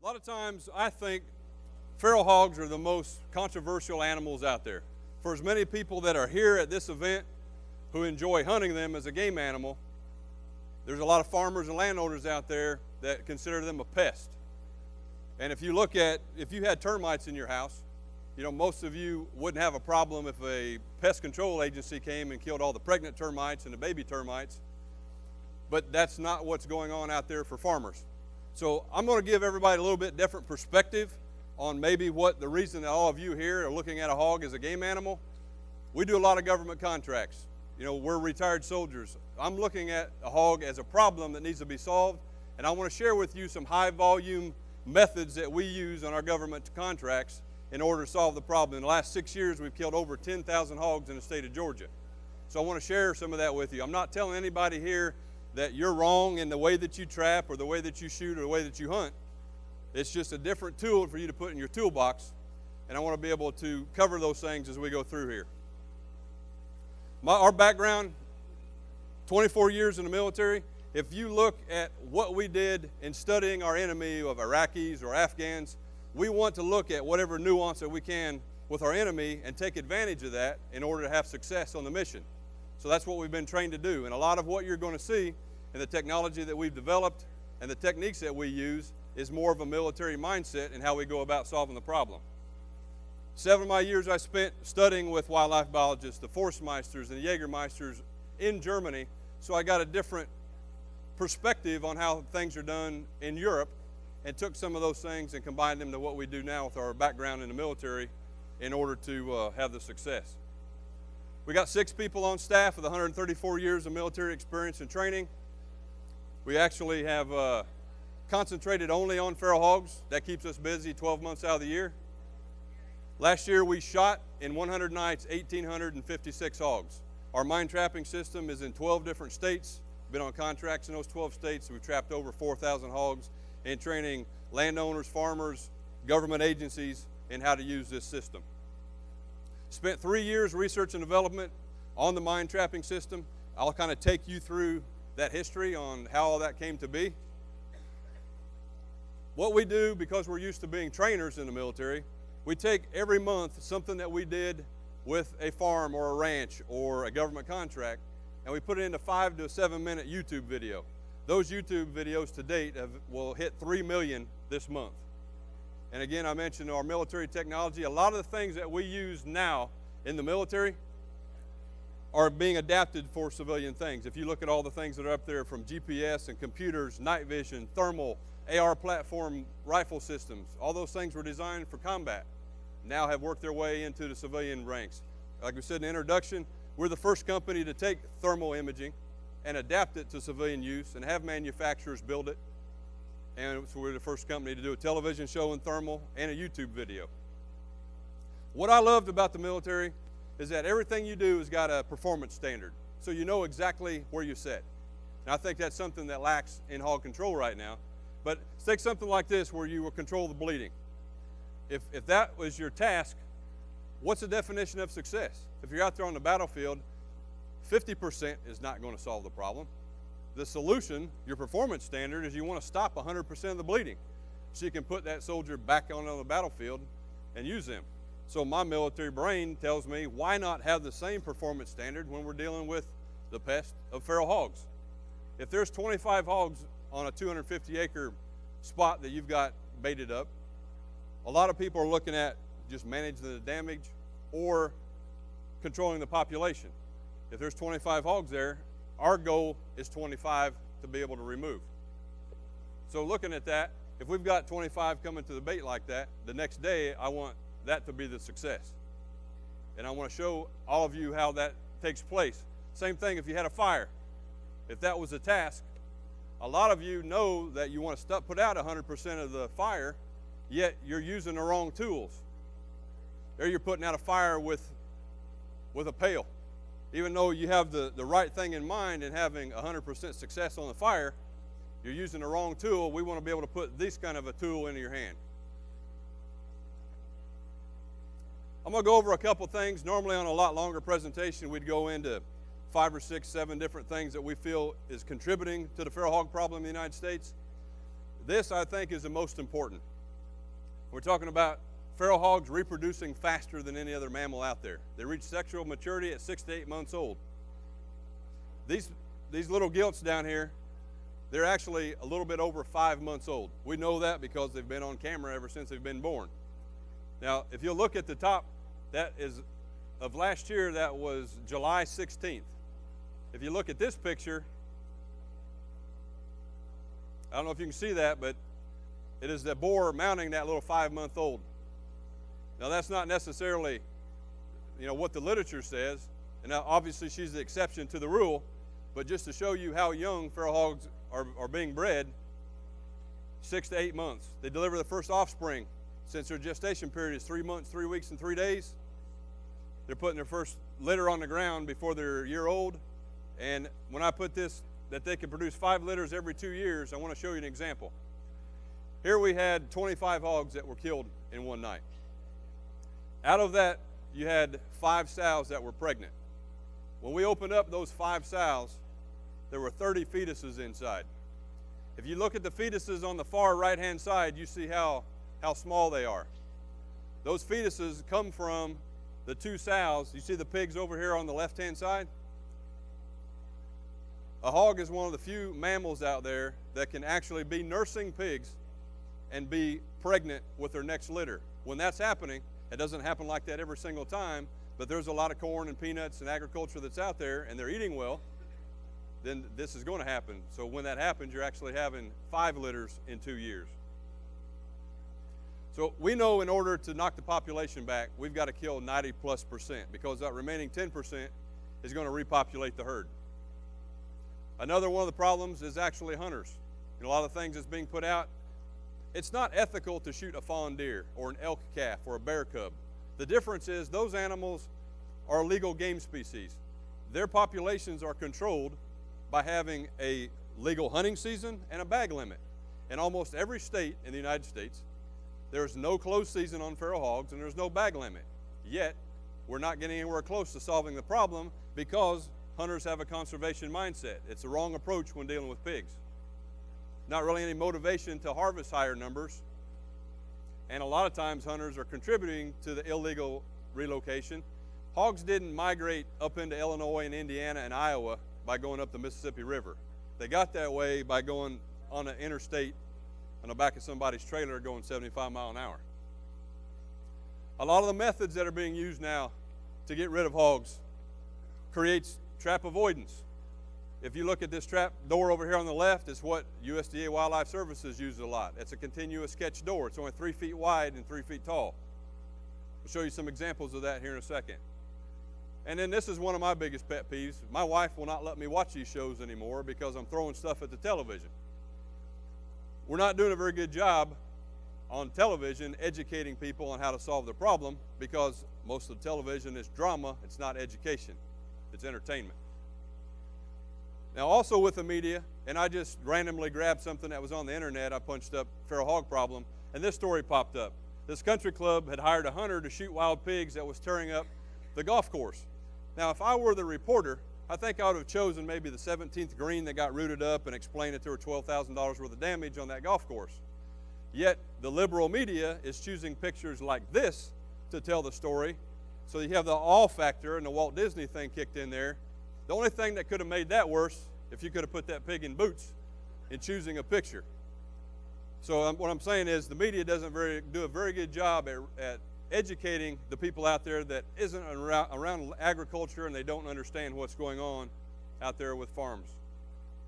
A lot of times I think feral hogs are the most controversial animals out there. For as many people that are here at this event who enjoy hunting them as a game animal, there's a lot of farmers and landowners out there that consider them a pest. And if you had termites in your house, most of you wouldn't have a problem if a pest control agency came and killed all the pregnant termites and the baby termites. But that's not what's going on out there for farmers. So I'm going to give everybody a little bit different perspective on maybe what the reason that all of you here are looking at a hog as a game animal. We do a lot of government contracts. We're retired soldiers. I'm looking at a hog as a problem that needs to be solved, and I want to share with you some high volume methods that we use on our government contracts in order to solve the problem. In the last 6 years, we've killed over 10,000 hogs in the state of Georgia. So I want to share some of that with you. I'm not telling anybody here that you're wrong in the way that you trap or the way that you shoot or the way that you hunt. It's just a different tool for you to put in your toolbox, and I want to be able to cover those things as we go through here. Our background, 24 years in the military. If you look at what we did in studying our enemy of Iraqis or Afghans, we want to look at whatever nuance that we can with our enemy and take advantage of that in order to have success on the mission. So that's what we've been trained to do. And a lot of what you're going to see in the technology that we've developed and the techniques that we use is more of a military mindset in how we go about solving the problem. 7 of my years I spent studying with wildlife biologists, the Forstmeisters and the Jagermeisters in Germany, so I got a different perspective on how things are done in Europe and took some of those things and combined them to what we do now with our background in the military in order to have the success. We got 6 people on staff with 134 years of military experience and training. We actually have concentrated only on feral hogs. That keeps us busy 12 months out of the year. Last year we shot in 100 nights 1,856 hogs. Our mine trapping system is in 12 different states. Been on contracts in those 12 states. We've trapped over 4,000 hogs and training landowners, farmers, government agencies in how to use this system. Spent 3 years research and development on the mine trapping system. I'll kind of take you through that history on how all that came to be. What we do, because we're used to being trainers in the military, we take every month something that we did with a farm or a ranch or a government contract, and we put it into 5 to a 7 minute YouTube video. Those YouTube videos to date will hit 3 million this month. And again, I mentioned our military technology. A lot of the things that we use now in the military are being adapted for civilian things. If you look at all the things that are up there, from GPS and computers, night vision, thermal, AR platform rifle systems, all those things were designed for combat, now have worked their way into the civilian ranks. Like we said in the introduction, we're the first company to take thermal imaging and adapt it to civilian use and have manufacturers build it. And so we're the first company to do a television show in thermal and a YouTube video. What I loved about the military is that everything you do has got a performance standard, so you know exactly where you sit. And I think that's something that lacks in hog control right now. But take something like this where you will control the bleeding. If that was your task, what's the definition of success? If you're out there on the battlefield, 50% is not going to solve the problem. The solution, your performance standard, is you want to stop 100% of the bleeding so you can put that soldier back on the battlefield and use them. So my military brain tells me, why not have the same performance standard when we're dealing with the pest of feral hogs? If there's 25 hogs on a 250-acre spot that you've got baited up, a lot of people are looking at just managing the damage or controlling the population. If there's 25 hogs there, our goal is 25 to be able to remove. So looking at that, if we've got 25 coming to the bait like that, the next day I want that to be the success. And I want to show all of you how that takes place. Same thing if you had a fire. If that was a task, a lot of you know that you want to put out 100% of the fire, yet you're using the wrong tools. There you're putting out a fire with a pail. Even though you have the right thing in mind and having 100% success on the fire, you're using the wrong tool. We want to be able to put this kind of a tool into your hand. I'm going to go over a couple things. Normally on a lot longer presentation, we'd go into 5 or 6, 7 different things that we feel is contributing to the feral hog problem in the United States. This, I think, is the most important. We're talking about feral hogs reproducing faster than any other mammal out there. They reach sexual maturity at 6 to 8 months old. These little gilts down here, they're actually a little bit over 5 months old. We know that because they've been on camera ever since they've been born. Now, if you look at the top, that is of last year, that was July 16th. If you look at this picture, I don't know if you can see that, but it is the boar mounting that little 5-month-old. Now, that's not necessarily, what the literature says, and now obviously she's the exception to the rule, but just to show you how young feral hogs are being bred, 6 to 8 months. They deliver the first offspring since their gestation period is 3 months, 3 weeks, and 3 days. They're putting their first litter on the ground before they're a year old. And when I put this, that they can produce 5 litters every 2 years, I want to show you an example. Here we had 25 hogs that were killed in one night. Out of that, you had 5 sows that were pregnant. When we opened up those 5 sows, there were 30 fetuses inside. If you look at the fetuses on the far right-hand side, you see how small they are. Those fetuses come from the 2 sows. You see the pigs over here on the left-hand side? A hog is one of the few mammals out there that can actually be nursing pigs and be pregnant with their next litter. When that's happening, it doesn't happen like that every single time, but there's a lot of corn and peanuts and agriculture that's out there and they're eating well, then this is going to happen. So when that happens, you're actually having 5 litters in 2 years. So we know in order to knock the population back, we've got to kill 90+% because that remaining 10% is going to repopulate the herd. Another one of the problems is actually hunters. A lot of things that's being put out, it's not ethical to shoot a fawn deer or an elk calf or a bear cub. The difference is those animals are legal game species. Their populations are controlled by having a legal hunting season and a bag limit. In almost every state in the United States, there's no closed season on feral hogs and there's no bag limit. Yet, we're not getting anywhere close to solving the problem because hunters have a conservation mindset. It's the wrong approach when dealing with pigs. Not really any motivation to harvest higher numbers. And a lot of times hunters are contributing to the illegal relocation. Hogs didn't migrate up into Illinois and Indiana and Iowa by going up the Mississippi River. They got that way by going on an interstate on the back of somebody's trailer going 75 miles an hour. A lot of the methods that are being used now to get rid of hogs creates trap avoidance. If you look at this trap door over here on the left, it's what USDA Wildlife Services uses a lot. It's a continuous sketch door. It's only 3 feet wide and 3 feet tall. I'll show you some examples of that here in a second. And then this is one of my biggest pet peeves. My wife will not let me watch these shows anymore because I'm throwing stuff at the television. We're not doing a very good job on television educating people on how to solve the problem because most of the television is drama. It's not education. It's entertainment. Now also with the media, and I just randomly grabbed something that was on the internet, I punched up feral hog problem, and this story popped up. This country club had hired a hunter to shoot wild pigs that was tearing up the golf course. Now if I were the reporter, I think I would have chosen maybe the 17th green that got rooted up and explained that there were $12,000 worth of damage on that golf course. Yet the liberal media is choosing pictures like this to tell the story. So you have the awe factor and the Walt Disney thing kicked in there. The only thing that could have made that worse if you could have put that pig in boots in choosing a picture. So what I'm saying is the media doesn't do a very good job at educating the people out there that isn't around agriculture and they don't understand what's going on out there with farms.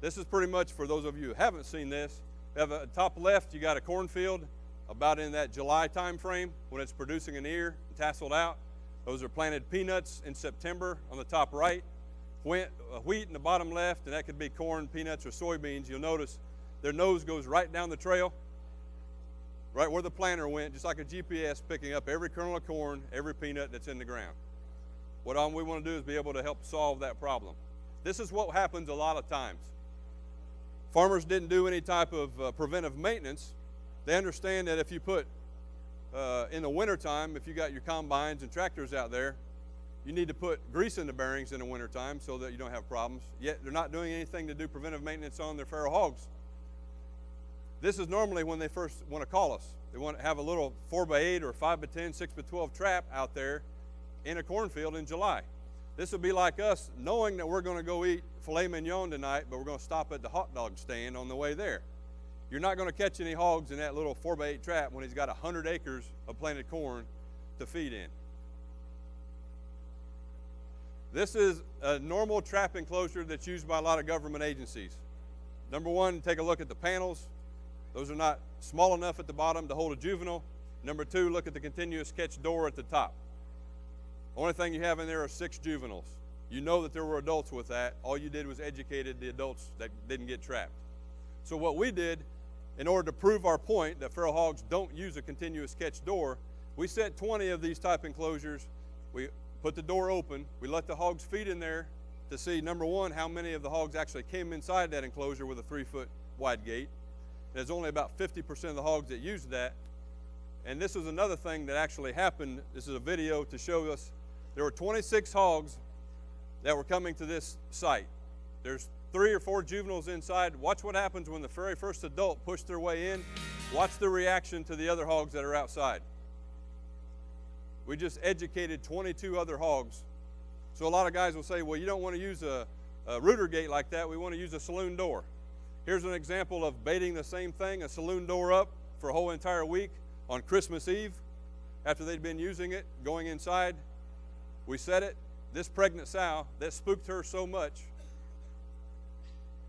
This is pretty much for those of you who haven't seen this. We have at the top left, you got a cornfield about in that July time frame when it's producing an ear and tasseled out. Those are planted peanuts in September on the top right. Wheat in the bottom left, and that could be corn, peanuts, or soybeans. You'll notice their nose goes right down the trail, right where the planter went, just like a GPS picking up every kernel of corn, every peanut that's in the ground. What we want to do is be able to help solve that problem. This is what happens a lot of times. Farmers didn't do any type of preventive maintenance. They understand that if you put, in the wintertime, if you got your combines and tractors out there, you need to put grease in the bearings in the wintertime so that you don't have problems. Yet they're not doing anything to do preventive maintenance on their feral hogs. This is normally when they first want to call us. They want to have a little 4x8 or 5x10, 6x12 trap out there in a cornfield in July. This would be like us knowing that we're going to go eat filet mignon tonight, but we're going to stop at the hot dog stand on the way there. You're not going to catch any hogs in that little 4x8 trap when he's got 100 acres of planted corn to feed in. This is a normal trap enclosure that's used by a lot of government agencies. Number one, take a look at the panels. Those are not small enough at the bottom to hold a juvenile. Number two, look at the continuous catch door at the top. Only thing you have in there are 6 juveniles. You know that there were adults with that. All you did was educated the adults that didn't get trapped. So what we did, in order to prove our point that feral hogs don't use a continuous catch door, we set 20 of these type enclosures. We put the door open. We let the hogs feed in there to see, number one, how many of the hogs actually came inside that enclosure with a 3-foot wide gate. There's only about 50% of the hogs that used that. And this was another thing that actually happened. This is a video to show us there were 26 hogs that were coming to this site. There's 3 or 4 juveniles inside. Watch what happens when the very first adult pushed their way in. Watch the reaction to the other hogs that are outside. We just educated 22 other hogs. So a lot of guys will say, well, you don't want to use a rooter gate like that. We want to use a saloon door. Here's an example of baiting the same thing, a saloon door up for a whole entire week on Christmas Eve after they'd been using it, going inside. We set it. This pregnant sow, that spooked her so much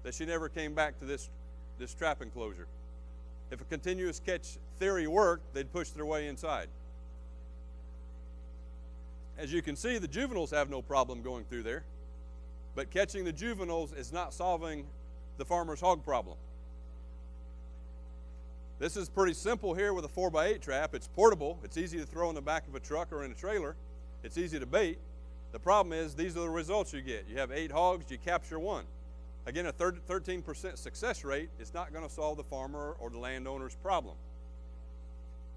that she never came back to this trap enclosure. If a continuous catch theory worked, they'd push their way inside. As you can see, the juveniles have no problem going through there, but catching the juveniles is not solving the farmer's hog problem. This is pretty simple here with a 4x8 trap. It's portable. It's easy to throw in the back of a truck or in a trailer. It's easy to bait. The problem is these are the results you get. You have 8 hogs, you capture 1. Again, a 13% success rate is not going to solve the farmer or the landowner's problem.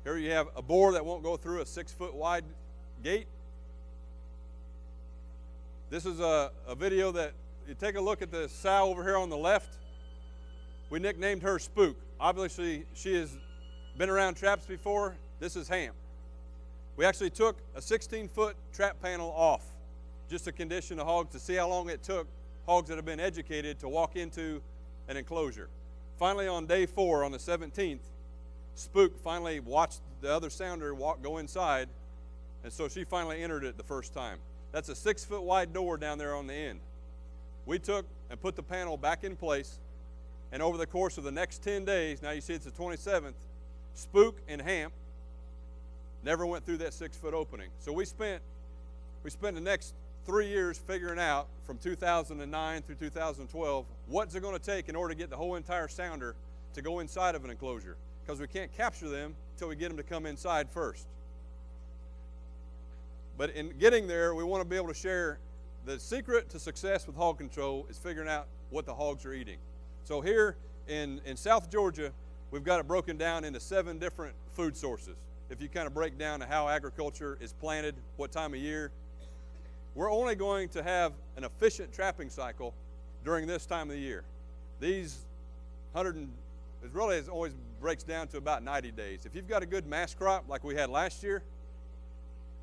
Here you have a boar that won't go through a 6-foot wide gate. This is a video that, you take a look at the sow over here on the left. We nicknamed her Spook. Obviously, she has been around traps before. This is Hamp. We actually took a 16-foot trap panel off just to condition the hogs to see how long it took hogs that have been educated to walk into an enclosure. Finally, on day 4, on the 17th, Spook finally watched the other sounder go inside, and so she finally entered it the first time. That's a 6-foot wide door down there on the end. We took and put the panel back in place, and over the course of the next 10 days, now you see it's the 27th, Spook and Hamp never went through that 6-foot opening. So we spent the next 3 years figuring out, from 2009 through 2012, what's it going to take in order to get the whole entire sounder to go inside of an enclosure, because we can't capture them until we get them to come inside first. But in getting there, we want to be able to share the secret to success with hog control is figuring out what the hogs are eating. So here in South Georgia, we've got it broken down into 7 different food sources. If you kind of break down to how agriculture is planted, what time of year, we're only going to have an efficient trapping cycle during this time of the year. These it always breaks down to about 90 days. If you've got a good mass crop like we had last year,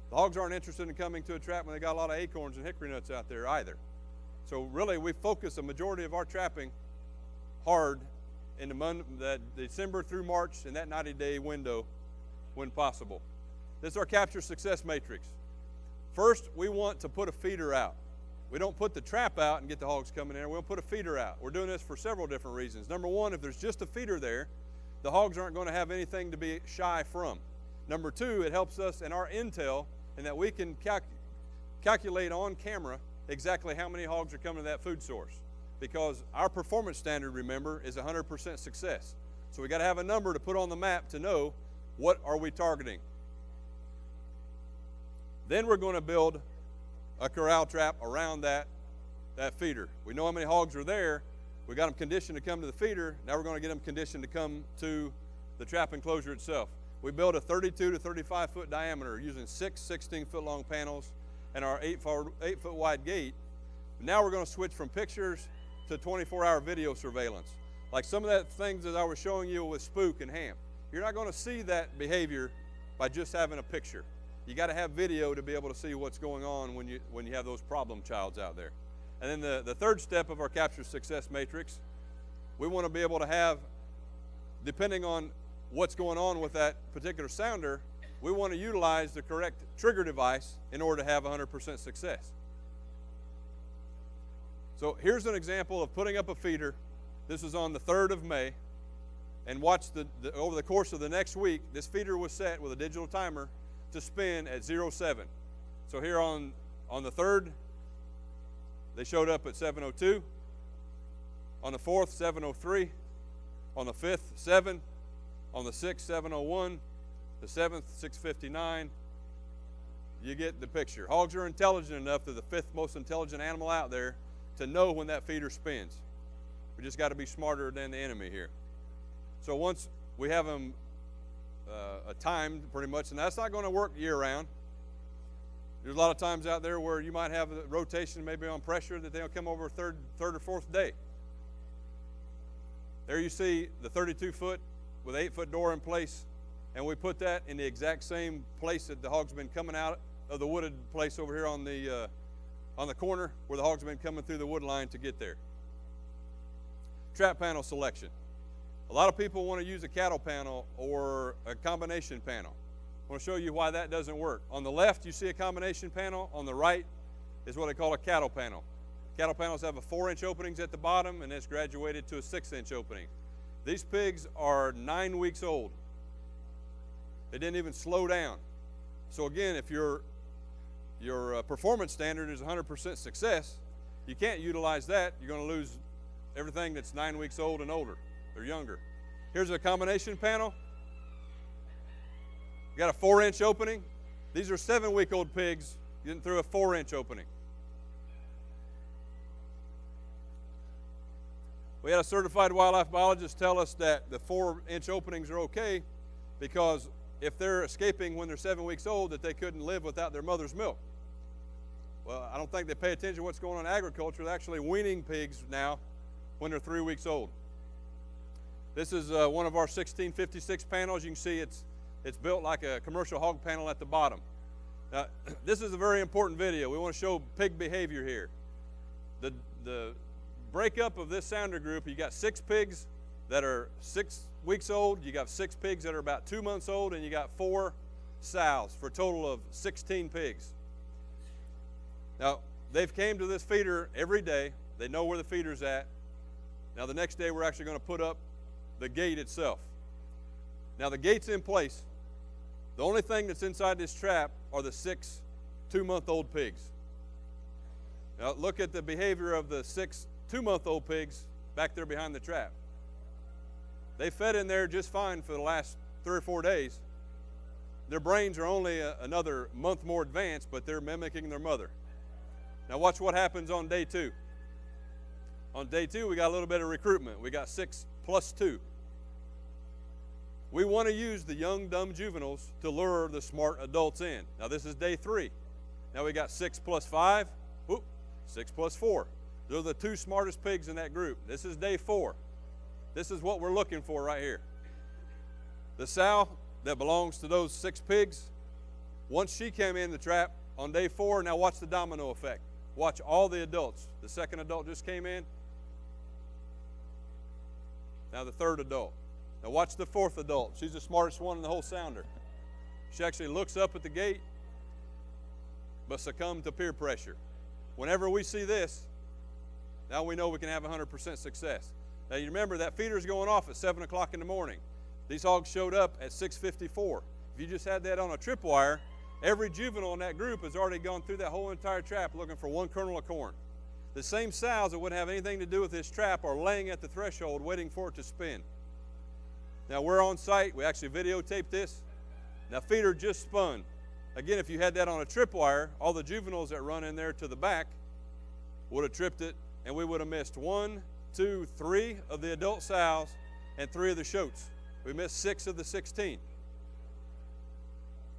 the hogs aren't interested in coming to a trap when they got a lot of acorns and hickory nuts out there either. So really, we focus a majority of our trapping hard in the December through March in that 90-day window when possible. This is our capture success matrix. First, we want to put a feeder out. We don't put the trap out and get the hogs coming in. We'll put a feeder out. We're doing this for several different reasons. Number one, if there's just a feeder there, the hogs aren't going to have anything to be shy from. Number two, it helps us in our intel in that we can calculate on camera exactly how many hogs are coming to that food source, because our performance standard, remember, is 100% success. So we got to have a number to put on the map to know what are we targeting. Then we're going to build a corral trap around that feeder. We know how many hogs are there. We got them conditioned to come to the feeder. Now we're going to get them conditioned to come to the trap enclosure itself. We built a 32 to 35 foot diameter using 6 16-foot long panels and our 8 foot wide gate. Now we're going to switch from pictures to 24-hour video surveillance. Like some of that things that I was showing you with spook and ham. You're not going to see that behavior by just having a picture. You got to have video to be able to see what's going on when you have those problem childs out there. And then the third step of our capture success matrix, we want to be able to have, depending on what's going on with that particular sounder, we want to utilize the correct trigger device in order to have 100% success. So here's an example of putting up a feeder. This is on the 3rd of May. And watch over the course of the next week, this feeder was set with a digital timer to spin at 07. So here on the 3rd, they showed up at 7:02. On the 4th, 7:03. On the 5th, 7. On the 6th, 7:01. The 7th, 6:59. You get the picture. Hogs are intelligent enough. They're the 5th most intelligent animal out there to know when that feeder spins. We just got to be smarter than the enemy here. So once we have them timed pretty much, and that's not going to work year-round. There's a lot of times out there where you might have a rotation maybe on pressure that they'll come over third or fourth day. There you see the 32-foot with 8-foot door in place, and we put that in the exact same place that the hog's been coming out of the wooded place over here on the corner where the hog's been coming through the wood line to get there. Trap panel selection. A lot of people want to use a cattle panel or a combination panel. I want to show you why that doesn't work. On the left, you see a combination panel. On the right is what they call a cattle panel. Cattle panels have a 4-inch openings at the bottom, and it's graduated to a 6-inch opening. These pigs are 9 weeks old. They didn't even slow down. So again, if your performance standard is 100% success, you can't utilize that. You're going to lose everything that's 9 weeks old and older. They're younger. Here's a combination panel. You got a 4-inch opening. These are 7-week-old pigs getting through a 4-inch opening. We had a certified wildlife biologist tell us that the 4-inch openings are okay because if they're escaping when they're 7 weeks old, that they couldn't live without their mother's milk. Well, I don't think they pay attention to what's going on in agriculture. They're actually weaning pigs now when they're 3 weeks old. This is one of our 1656 panels. You can see it's built like a commercial hog panel at the bottom. Now, this is a very important video. We want to show pig behavior here. The breakup of this sounder group, you got 6 pigs that are 6 weeks old, you got 6 pigs that are about 2 months old, and you got 4 sows for a total of 16 pigs. Now, they've came to this feeder every day. They know where the feeder's at. Now, the next day, we're actually going to put up the gate itself. Now, the gate's in place. The only thing that's inside this trap are the 6 2-month-old pigs. Now, look at the behavior of the 6 2-month-old pigs back there behind the trap. They fed in there just fine for the last 3 or 4 days. Their brains are only another month more advanced, but they're mimicking their mother. Now watch what happens on day 2. On day 2, we got a little bit of recruitment. We got 6 plus 2. We want to use the young, dumb juveniles to lure the smart adults in. Now this is day 3. Now we got 6 plus 5, 6 plus 4. Those are the 2 smartest pigs in that group. This is day 4. This is what we're looking for right here. The sow that belongs to those 6 pigs, once she came in the trap on day 4, now watch the domino effect. Watch all the adults. The second adult just came in. Now the third adult. Now watch the 4th adult. She's the smartest one in the whole sounder. She actually looks up at the gate, but succumbed to peer pressure. Whenever we see this, now we know we can have 100% success. Now you remember that feeder's going off at 7 o'clock in the morning. These hogs showed up at 6:54. If you just had that on a tripwire, every juvenile in that group has already gone through that whole entire trap looking for 1 kernel of corn. The same sows that wouldn't have anything to do with this trap are laying at the threshold waiting for it to spin. Now we're on site. We actually videotaped this. Now feeder just spun. Again, if you had that on a tripwire, all the juveniles that run in there to the back would have tripped it, and we would have missed 1, 2, 3 of the adult sows and 3 of the shoats. We missed 6 of the 16.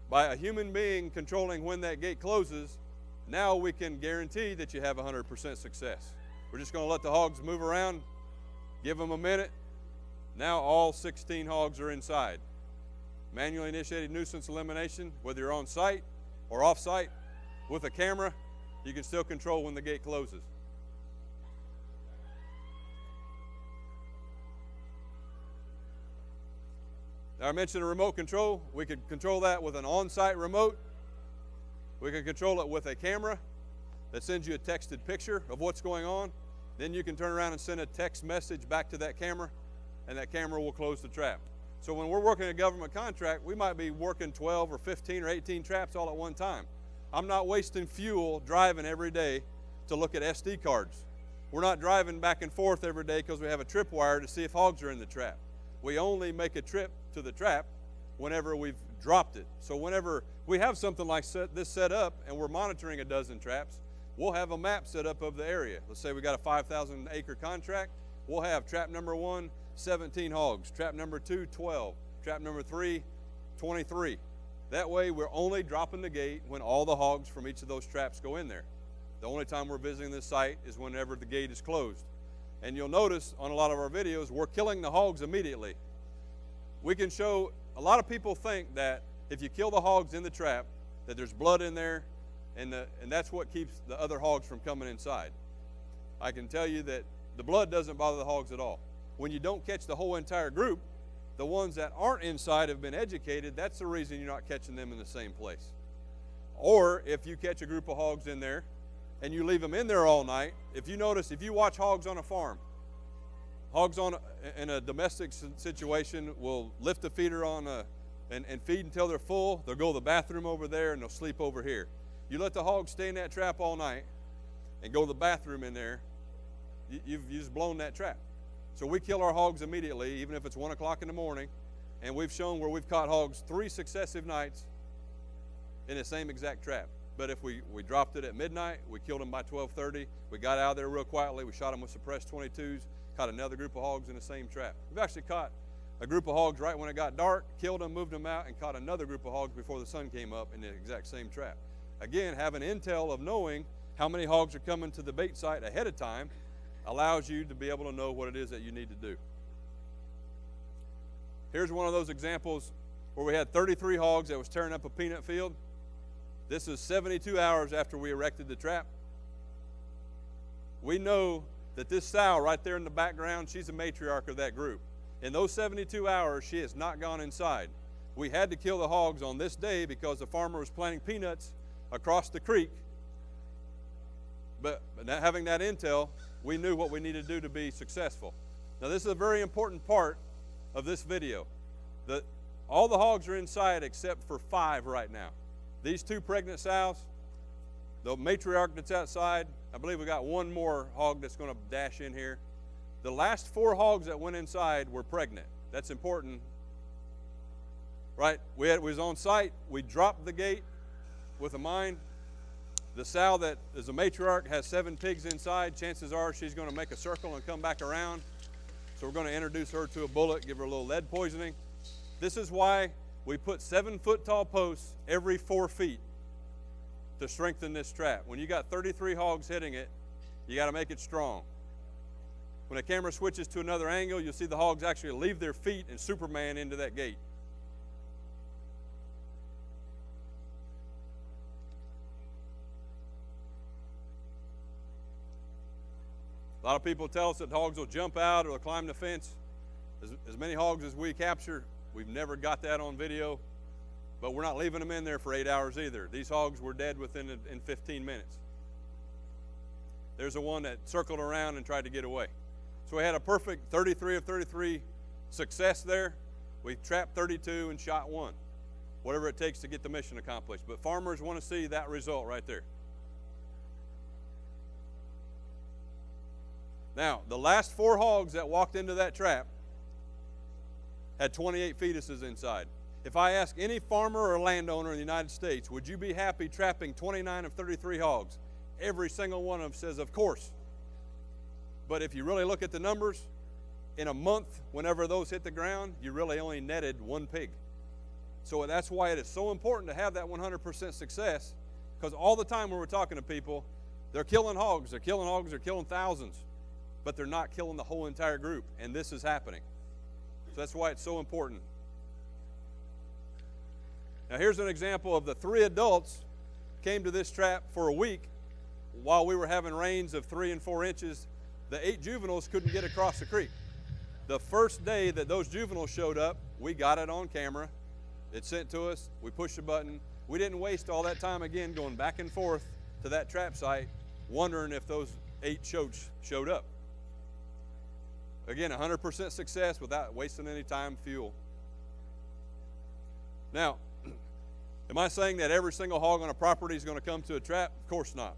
By a human being controlling when that gate closes, now we can guarantee that you have 100% success. We're just going to let the hogs move around, give them a minute, Now all 16 hogs are inside. Manually initiated nuisance elimination, whether you're on site or off site with a camera, you can still control when the gate closes. Now I mentioned a remote control. We could control that with an on-site remote. We can control it with a camera that sends you a texted picture of what's going on. Then you can turn around and send a text message back to that camera, and that camera will close the trap. So when we're working a government contract, we might be working 12 or 15 or 18 traps all at one time. I'm not wasting fuel driving every day to look at SD cards. We're not driving back and forth every day because we have a tripwire to see if hogs are in the trap. We only make a trip to the trap whenever we've dropped it. So whenever we have something like this set up and we're monitoring a dozen traps, we'll have a map set up of the area. Let's say we got a 5,000 acre contract. We'll have trap number 1, 17 hogs. Trap number 2, 12. Trap number 3, 23. That way we're only dropping the gate when all the hogs from each of those traps go in there. The only time we're visiting this site is whenever the gate is closed. And you'll notice on a lot of our videos, we're killing the hogs immediately. We can show, a lot of people think that if you kill the hogs in the trap, that there's blood in there, and that's what keeps the other hogs from coming inside. I can tell you that the blood doesn't bother the hogs at all. When you don't catch the whole entire group, the ones that aren't inside have been educated. That's the reason you're not catching them in the same place. Or if you catch a group of hogs in there and you leave them in there all night, if you notice, if you watch hogs on a farm, hogs in a domestic situation will lift the feeder on and feed until they're full. They'll go to the bathroom over there and they'll sleep over here. You let the hogs stay in that trap all night and go to the bathroom in there, you've just blown that trap. So we kill our hogs immediately, even if it's 1 o'clock in the morning, and we've shown where we've caught hogs 3 successive nights in the same exact trap. But if we dropped it at midnight, we killed them by 12:30, we got out of there real quietly, we shot them with suppressed 22s, caught another group of hogs in the same trap. We've actually caught a group of hogs right when it got dark, killed them, moved them out, and caught another group of hogs before the sun came up in the exact same trap. Again, having intel of knowing how many hogs are coming to the bait site ahead of time allows you to be able to know what it is that you need to do. Here's one of those examples where we had 33 hogs that was tearing up a peanut field. This is 72 hours after we erected the trap. We know that this sow right there in the background, she's a matriarch of that group. In those 72 hours, she has not gone inside. We had to kill the hogs on this day because the farmer was planting peanuts across the creek. But having that intel, we knew what we needed to do to be successful. Now this is a very important part of this video. All the hogs are inside except for 5 right now. These 2 pregnant sows, the matriarch that's outside, I believe we got 1 more hog that's going to dash in here. The last 4 hogs that went inside were pregnant. That's important, right? We was on site. We dropped the gate with a M.I.N.E. The sow that is a matriarch has 7 pigs inside. Chances are she's going to make a circle and come back around. So we're going to introduce her to a bullet, give her a little lead poisoning. This is why we put 7-foot tall posts every 4 feet to strengthen this trap. When you got 33 hogs hitting it, you got to make it strong. When the camera switches to another angle, you'll see the hogs actually leave their feet and Superman into that gate. A lot of people tell us that hogs will jump out or they'll climb the fence. As many hogs as we capture, we've never got that on video, but we're not leaving them in there for 8 hours either. These hogs were dead within 15 minutes. There's the one that circled around and tried to get away. So we had a perfect 33 of 33 success there. We trapped 32 and shot 1. Whatever it takes to get the mission accomplished. But farmers want to see that result right there. Now, the last 4 hogs that walked into that trap had 28 fetuses inside. If I ask any farmer or landowner in the United States, would you be happy trapping 29 of 33 hogs? Every single one of them says, of course. But if you really look at the numbers, in a month, whenever those hit the ground, you really only netted 1 pig. So that's why it is so important to have that 100% success, because all the time when we're talking to people, they're killing hogs, they're killing thousands, but they're not killing the whole entire group, and this is happening. that's why it's so important. Now here's an example of the 3 adults came to this trap for a week while we were having rains of 3 and 4 inches. The 8 juveniles couldn't get across the creek. The first day that those juveniles showed up, we got it on camera. It's sent to us. We pushed a button. We didn't waste all that time again going back and forth to that trap site wondering if those 8 showed up. Again, 100% success without wasting any time, fuel. Now, am I saying that every single hog on a property is going to come to a trap? Of course not.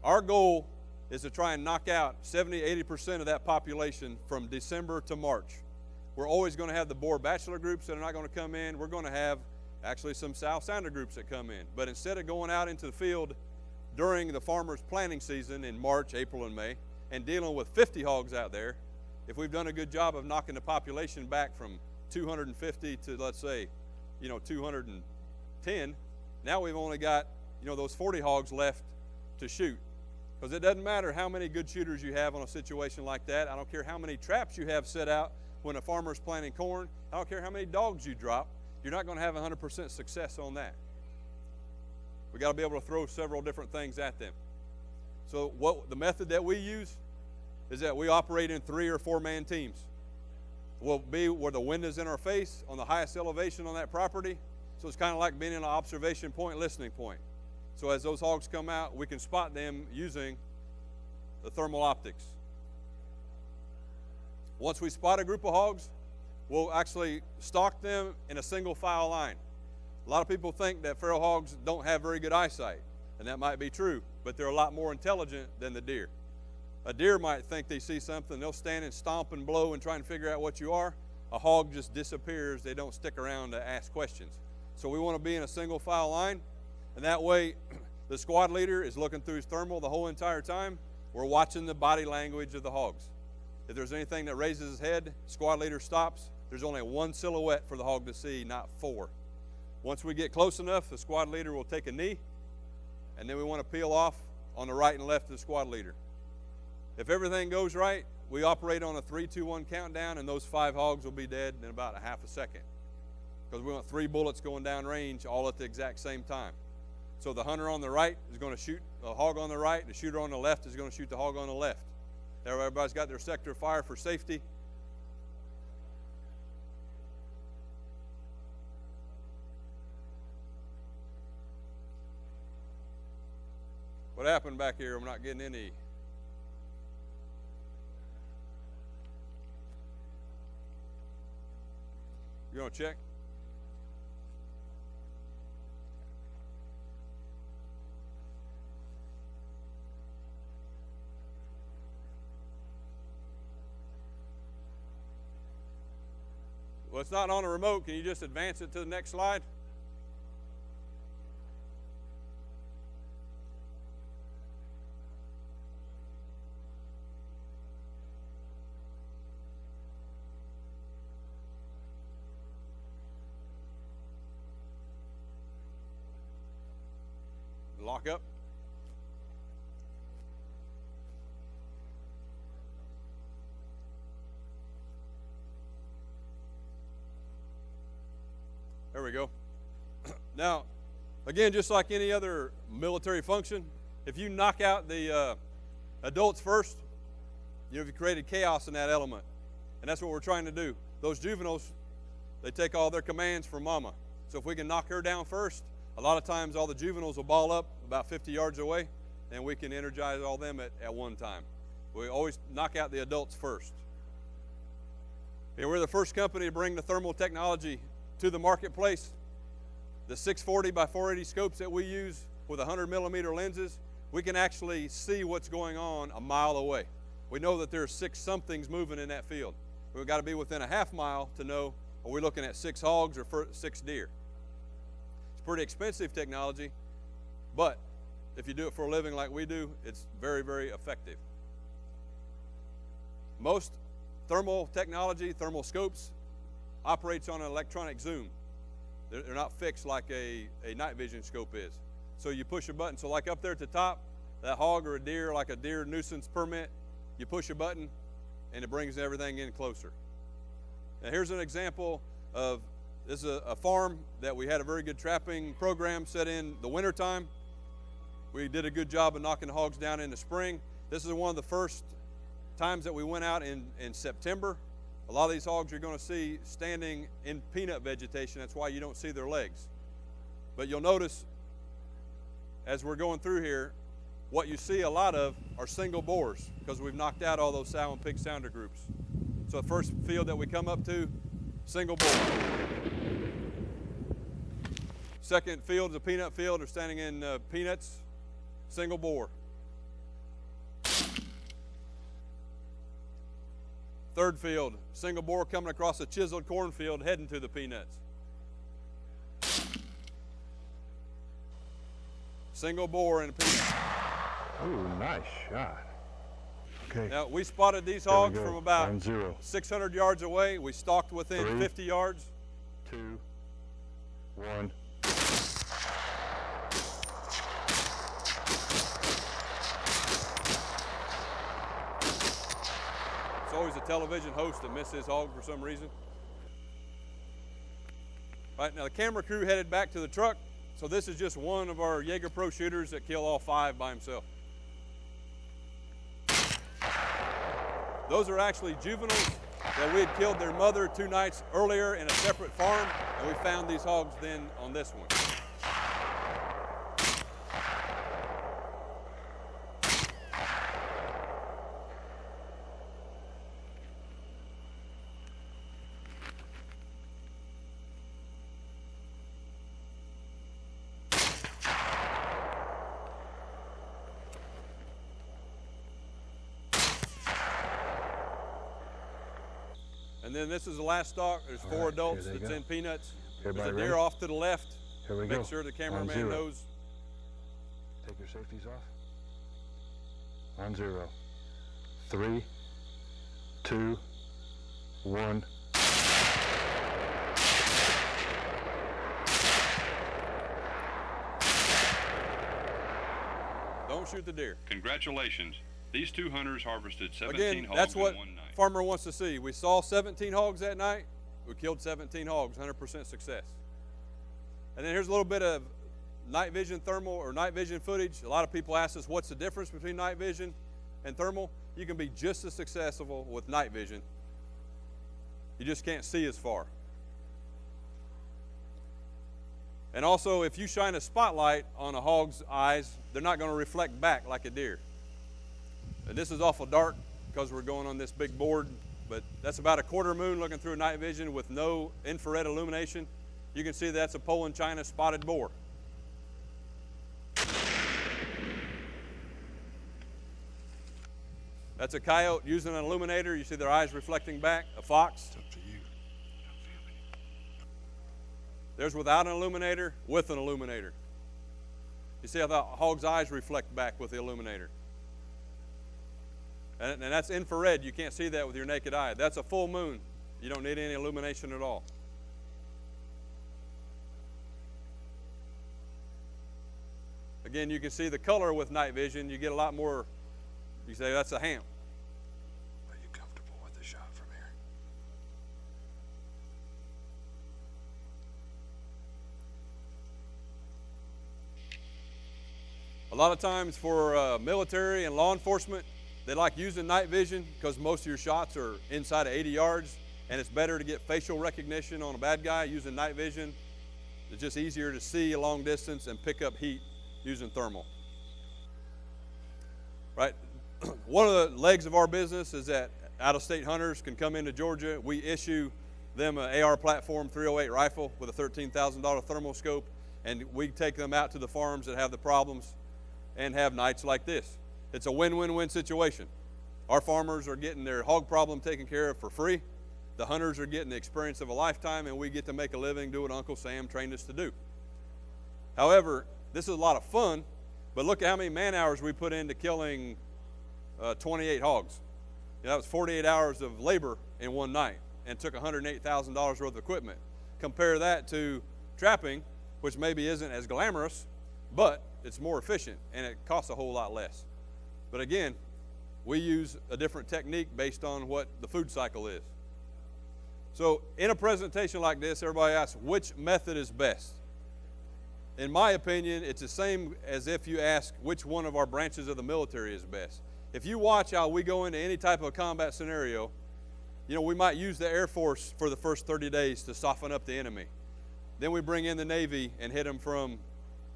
Our goal is to try and knock out 70–80% of that population from December to March. We're always going to have the boar bachelor groups that are not going to come in. We're going to have actually some sow sounder groups that come in. But instead of going out into the field during the farmer's planting season in March, April, and May and dealing with 50 hogs out there, if we've done a good job of knocking the population back from 250 to, let's say, 210, now we've only got, those 40 hogs left to shoot. Because it doesn't matter how many good shooters you have on a situation like that. I don't care how many traps you have set out when a farmer's planting corn. I don't care how many dogs you drop. You're not going to have 100% success on that. We got to be able to throw several different things at them. So the method that we use is that we operate in 3 or 4 man teams. We'll be where the wind is in our face on the highest elevation on that property. So it's kind of like being in an observation point, listening point. So as those hogs come out, we can spot them using the thermal optics. Once we spot a group of hogs, we'll actually stalk them in a single file line. A lot of people think that feral hogs don't have very good eyesight, and that might be true, but they're a lot more intelligent than the deer. A deer might think they see something, they'll stand and stomp and blow and try and figure out what you are. A hog just disappears, they don't stick around to ask questions. So we want to be in a single file line, and that way the squad leader is looking through his thermal the whole entire time. We're watching the body language of the hogs. If there's anything that raises his head, squad leader stops. There's only 1 silhouette for the hog to see, not 4. Once we get close enough, the squad leader will take a knee, and then we want to peel off on the right and left of the squad leader. If everything goes right, we operate on a 3, 2, 1 countdown, and those 5 hogs will be dead in about a half a second. Because we want 3 bullets going down range all at the exact same time. So the hunter on the right is going to shoot the hog on the right, the shooter on the left is going to shoot the hog on the left. Everybody's got their sector of fire for safety. What happened back here? I'm not getting any. You gonna check? Well, it's not on the remote. Can you just advance it to the next slide? Lock up. There we go. Now, again, just like any other military function, if you knock out the adults first, you've created chaos in that element. And that's what we're trying to do. Those juveniles, they take all their commands from mama. So if we can knock her down first, a lot of times all the juveniles will ball up about 50 yards away, and we can energize all them at one time. We always knock out the adults first. And we're the first company to bring the thermal technology to the marketplace. The 640 by 480 scopes that we use with 100 millimeter lenses, we can actually see what's going on a mile away. We know that there's 6 somethings moving in that field. We've got to be within a half mile to know, are we looking at 6 hogs or 6 deer? It's pretty expensive technology, but if you do it for a living like we do, it's very, very effective. Most thermal technology, thermal scopes, operates on an electronic zoom. They're not fixed like a night vision scope is. So you push a button. So like up there at the top, that hog or a deer, like a deer nuisance permit, you push a button and it brings everything in closer. Now here's an example of, this is a farm that we had a very good trapping program set in the wintertime. We did a good job of knocking the hogs down in the spring. This is one of the first times that we went out in September. A lot of these hogs you're going to see standing in peanut vegetation. That's why you don't see their legs. But you'll notice as we're going through here, what you see a lot of are single bores because we've knocked out all those sow and pig sounder groups. So the first field that we come up to, single bore. Second field is a peanut field. They're standing in peanuts, single bore. Third field, single bore coming across a chiseled cornfield heading to the peanuts. Single bore in a peanut. Ooh, nice shot. Okay. Now, we spotted these hogs from about 600 yards away. We stalked within 3, 50 yards. 2, 1. It's always a television host that missed his hog for some reason. All right, now the camera crew headed back to the truck. So this is just one of our Jager Pro shooters that kill all 5 by himself. Those are actually juveniles that we had killed their mother 2 nights earlier in a separate farm, and we found these hogs then on this one. And then this is the last stalk. There's 4 adults that's in peanuts. There's a deer off to the left. Here we go. Make sure the cameraman knows. Take your safeties off. On 0. 3, 2, 1. Don't shoot the deer. Congratulations. These 2 hunters harvested 17 Again, hogs that's what in one night. farmer wants to see. We saw 17 hogs that night. We killed 17 hogs, 100% success. And then here's a little bit of night vision thermal or night vision footage. A lot of people ask us what's the difference between night vision and thermal. You can be just as successful with night vision. You just can't see as far. And also, if you shine a spotlight on a hog's eyes, they're not going to reflect back like a deer. And this is awful dark because we're going on this big board, but that's about a quarter moon looking through night vision with no infrared illumination. You can see that's a Poland China spotted boar. That's a coyote using an illuminator. You see their eyes reflecting back. A fox. It's up to you. There's without an illuminator, with an illuminator. You see how the hog's eyes reflect back with the illuminator. And that's infrared. You can't see that with your naked eye. That's a full moon. You don't need any illumination at all. Again, you can see the color with night vision. You get a lot more, you say that's a ham. Are you comfortable with the shot from here? A lot of times for military and law enforcement, they like using night vision because most of your shots are inside of 80 yards, and it's better to get facial recognition on a bad guy using night vision. It's just easier to see a long distance and pick up heat using thermal. Right? One of the legs of our business is that out-of-state hunters can come into Georgia. We issue them an AR platform 308 rifle with a $13,000 thermal scope, and we take them out to the farms that have the problems and have nights like this. It's a win-win-win situation. Our farmers are getting their hog problem taken care of for free. The hunters are getting the experience of a lifetime, and we get to make a living doing what Uncle Sam trained us to do. However, this is a lot of fun, but look at how many man hours we put into killing 28 hogs. You know, that was 48 hours of labor in one night and took $108,000 worth of equipment. Compare that to trapping, which maybe isn't as glamorous, but it's more efficient and it costs a whole lot less. But again, we use a different technique based on what the food cycle is. So in a presentation like this, everybody asks, which method is best? In my opinion, it's the same as if you ask which one of our branches of the military is best. If you watch how we go into any type of combat scenario, you know, we might use the Air Force for the first 30 days to soften up the enemy. Then we bring in the Navy and hit them from,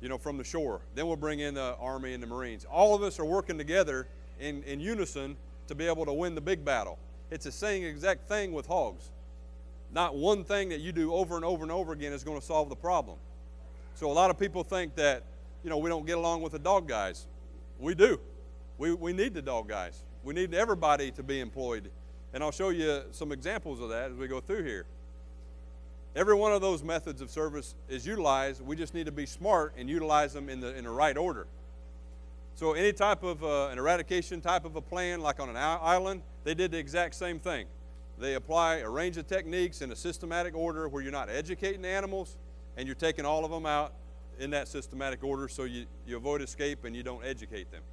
you know, from the shore. Then we'll bring in the Army and the Marines. All of us are working together in unison to be able to win the big battle. It's the same exact thing with hogs. Not one thing that you do over and over and over again is going to solve the problem. So a lot of people think that, you know, we don't get along with the dog guys. We do. We need the dog guys. We need everybody to be employed. And I'll show you some examples of that as we go through here. Every one of those methods of service is utilized. We just need to be smart and utilize them in the right order. So any type of an eradication type of a plan, like on an island, they did the exact same thing. They apply a range of techniques in a systematic order where you're not educating the animals and you're taking all of them out in that systematic order so you avoid escape and you don't educate them.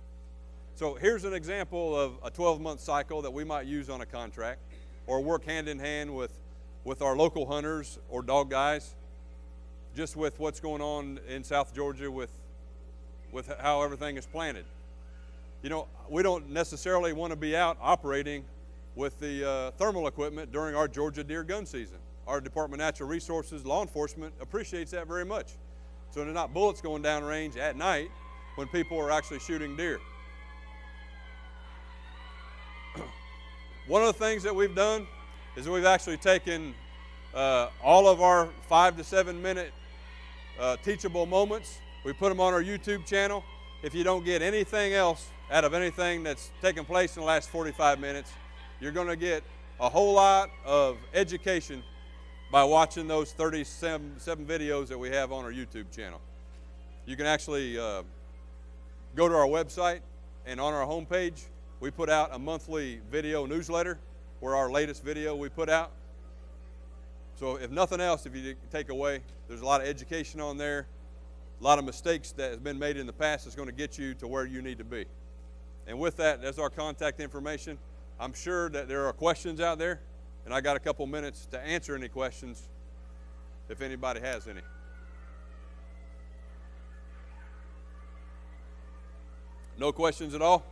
So here's an example of a 12-month cycle that we might use on a contract or work hand in hand with our local hunters or dog guys, just with what's going on in South Georgia with how everything is planted. You know, we don't necessarily want to be out operating with the thermal equipment during our Georgia deer gun season. Our Department of Natural Resources, law enforcement appreciates that very much. So they're not bullets going down range at night when people are actually shooting deer. One of the things that we've done is we've actually taken all of our 5 to 7 minute teachable moments. We put them on our YouTube channel. If you don't get anything else out of anything that's taken place in the last 45 minutes, you're going to get a whole lot of education by watching those 37 videos that we have on our YouTube channel. You can actually go to our website, and on our homepage, we put out a monthly video newsletter where our latest video we put out. So if nothing else, if you take away, there's a lot of education on there, a lot of mistakes that has been made in the past that's going to get you to where you need to be. And with that, that's our contact information. I'm sure that there are questions out there, and I got a couple minutes to answer any questions if anybody has any. No questions at all?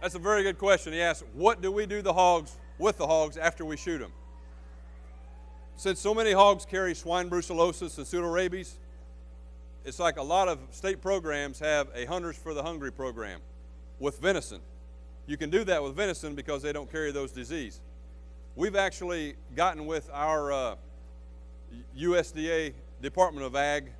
That's a very good question. He asked, what do we do with the hogs after we shoot them? Since so many hogs carry swine brucellosis and pseudorabies, it's like a lot of state programs have a Hunters for the Hungry program with venison. You can do that with venison because they don't carry those diseases. We've actually gotten with our USDA Department of Ag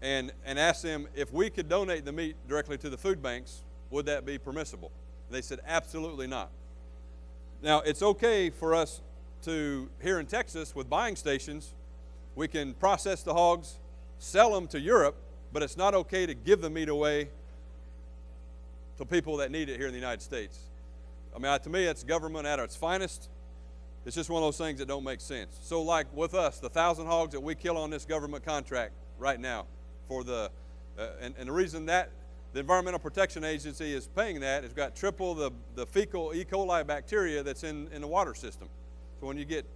and asked them if we could donate the meat directly to the food banks, would that be permissible? They said absolutely not. Now, it's okay for us to, here in Texas with buying stations, we can process the hogs, sell them to Europe, but it's not okay to give the meat away to people that need it here in the United States. I mean, to me, it's government at its finest. It's just one of those things that don't make sense. So like with us, the 1,000 hogs that we kill on this government contract right now for the, and the reason that the Environmental Protection Agency is paying that is got triple the fecal E. coli bacteria that's in the water system. So when you get,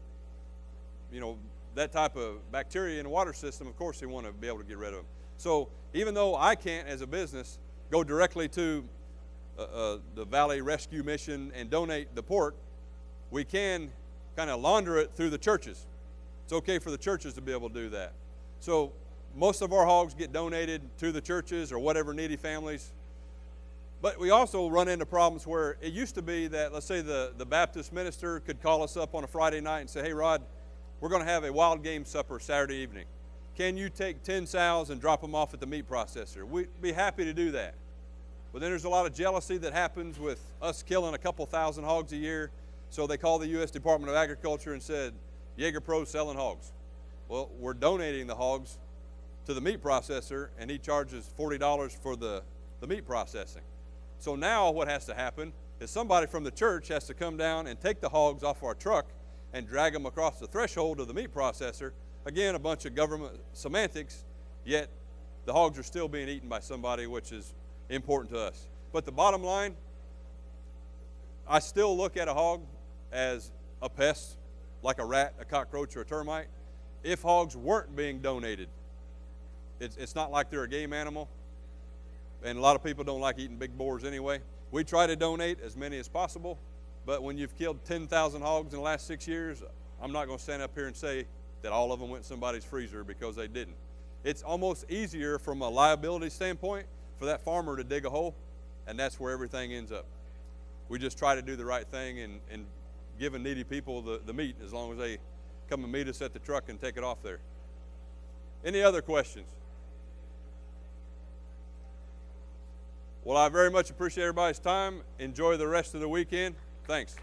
you know, that type of bacteria in the water system, of course you want to be able to get rid of them. So even though I can't, as a business, go directly to the Valley Rescue Mission and donate the pork, we can kind of launder it through the churches. It's okay for the churches to be able to do that. So most of our hogs get donated to the churches or whatever needy families. But we also run into problems where it used to be that, let's say the Baptist minister could call us up on a Friday night and say, hey, Rod, we're going to have a wild game supper Saturday evening. Can you take 10 sows and drop them off at the meat processor? We'd be happy to do that. But then there's a lot of jealousy that happens with us killing a couple thousand hogs a year. So they called the U.S. Department of Agriculture and said, Jager Pro's selling hogs. Well, we're donating the hogs to the meat processor, and he charges $40 for the meat processing. So now what has to happen is somebody from the church has to come down and take the hogs off our truck and drag them across the threshold of the meat processor. Again, a bunch of government semantics, yet the hogs are still being eaten by somebody, which is important to us. But the bottom line, I still look at a hog as a pest, like a rat, a cockroach, or a termite. If hogs weren't being donated, it's not like they're a game animal, and a lot of people don't like eating big boars anyway. We try to donate as many as possible, but when you've killed 10,000 hogs in the last 6 years, I'm not going to stand up here and say that all of them went in somebody's freezer, because they didn't. It's almost easier from a liability standpoint for that farmer to dig a hole, and that's where everything ends up. We just try to do the right thing and giving needy people the meat, as long as they come and meet us at the truck and take it off there. Any other questions? Well, I very much appreciate everybody's time. Enjoy the rest of the weekend. Thanks.